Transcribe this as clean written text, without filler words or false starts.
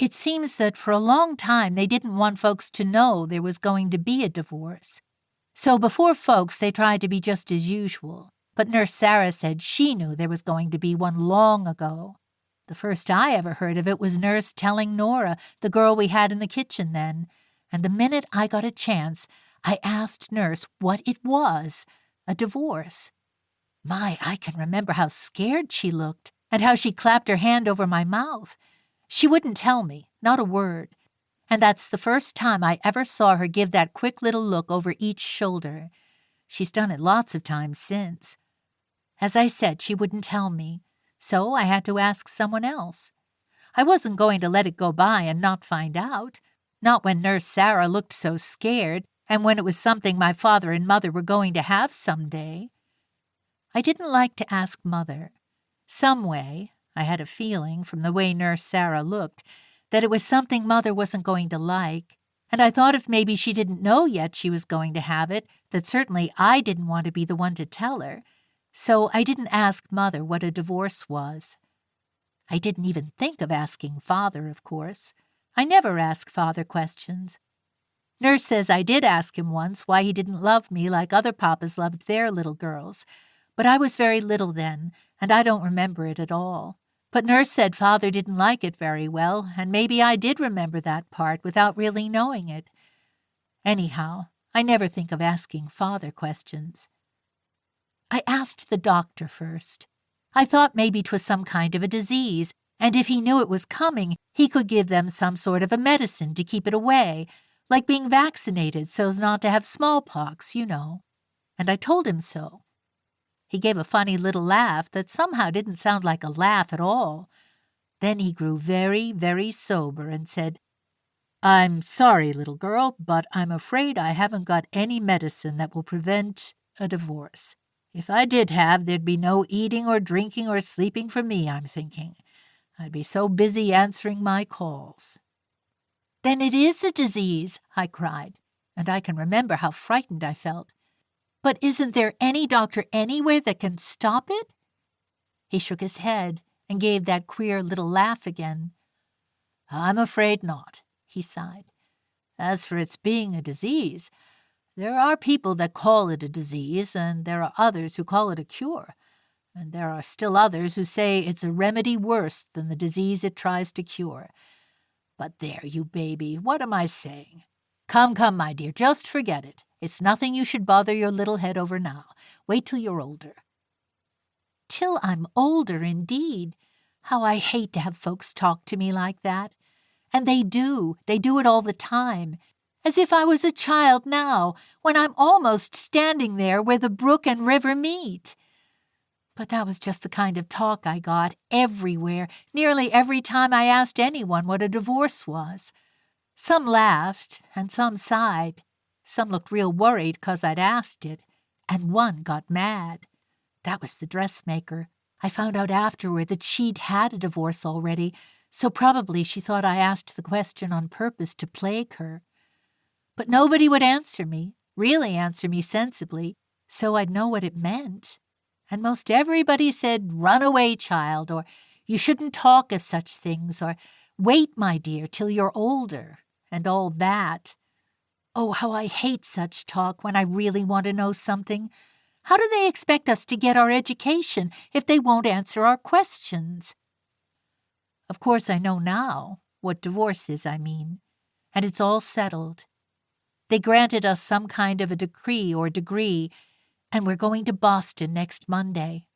It seems that for a long time they didn't want folks to know there was going to be a divorce. So before folks, they tried to be just as usual. But Nurse Sarah said she knew there was going to be one long ago. The first I ever heard of it was Nurse telling Nora, the girl we had in the kitchen then, and the minute I got a chance, I asked Nurse what it was, a divorce. My, I can remember how scared she looked, and how she clapped her hand over my mouth. She wouldn't tell me, not a word, and that's the first time I ever saw her give that quick little look over each shoulder. She's done it lots of times since. As I said, she wouldn't tell me, so I had to ask someone else. I wasn't going to let it go by and not find out, not when Nurse Sarah looked so scared, and when it was something my father and mother were going to have someday. I didn't like to ask Mother. Some way, I had a feeling from the way Nurse Sarah looked, that it was something Mother wasn't going to like, and I thought if maybe she didn't know yet she was going to have it, that certainly I didn't want to be the one to tell her, so I didn't ask Mother what a divorce was. I didn't even think of asking Father, of course. I never ask Father questions. Nurse says I did ask him once why he didn't love me like other papas loved their little girls, but I was very little then, and I don't remember it at all. But Nurse said Father didn't like it very well, and maybe I did remember that part without really knowing it. Anyhow, I never think of asking Father questions. I asked the doctor first. I thought maybe 'twas some kind of a disease, and if he knew it was coming, he could give them some sort of a medicine to keep it away, like being vaccinated so as not to have smallpox, you know. And I told him so. He gave a funny little laugh that somehow didn't sound like a laugh at all. Then he grew very, very sober and said, "I'm sorry, little girl, but I'm afraid I haven't got any medicine that will prevent a divorce. If I did have, there'd be no eating or drinking or sleeping for me, I'm thinking. I'd be so busy answering my calls." "Then it is a disease," I cried, and I can remember how frightened I felt. "But isn't there any doctor anywhere that can stop it?" He shook his head and gave that queer little laugh again. "I'm afraid not," he sighed. "As for its being a disease, there are people that call it a disease, and there are others who call it a cure, and there are still others who say it's a remedy worse than the disease it tries to cure. But there, you baby, what am I saying? Come, my dear, just forget it. It's nothing you should bother your little head over now. Wait till you're older." Till I'm older, indeed. How I hate to have folks talk to me like that. And they do it all the time. As if I was a child now, when I'm almost standing there where the brook and river meet. But that was just the kind of talk I got everywhere, nearly every time I asked anyone what a divorce was. Some laughed, and some sighed. Some looked real worried 'cause I'd asked it, and one got mad. That was the dressmaker. I found out afterward that she'd had a divorce already, so probably she thought I asked the question on purpose to plague her. But nobody would answer me, really answer me sensibly, so I'd know what it meant. And most everybody said, "Run away, child," or "You shouldn't talk of such things," or "Wait, my dear, till you're older," and all that. Oh, how I hate such talk when I really want to know something. How do they expect us to get our education if they won't answer our questions? Of course, I know now what divorce is, I mean, and it's all settled. They granted us some kind of a decree or degree, and we're going to Boston next Monday.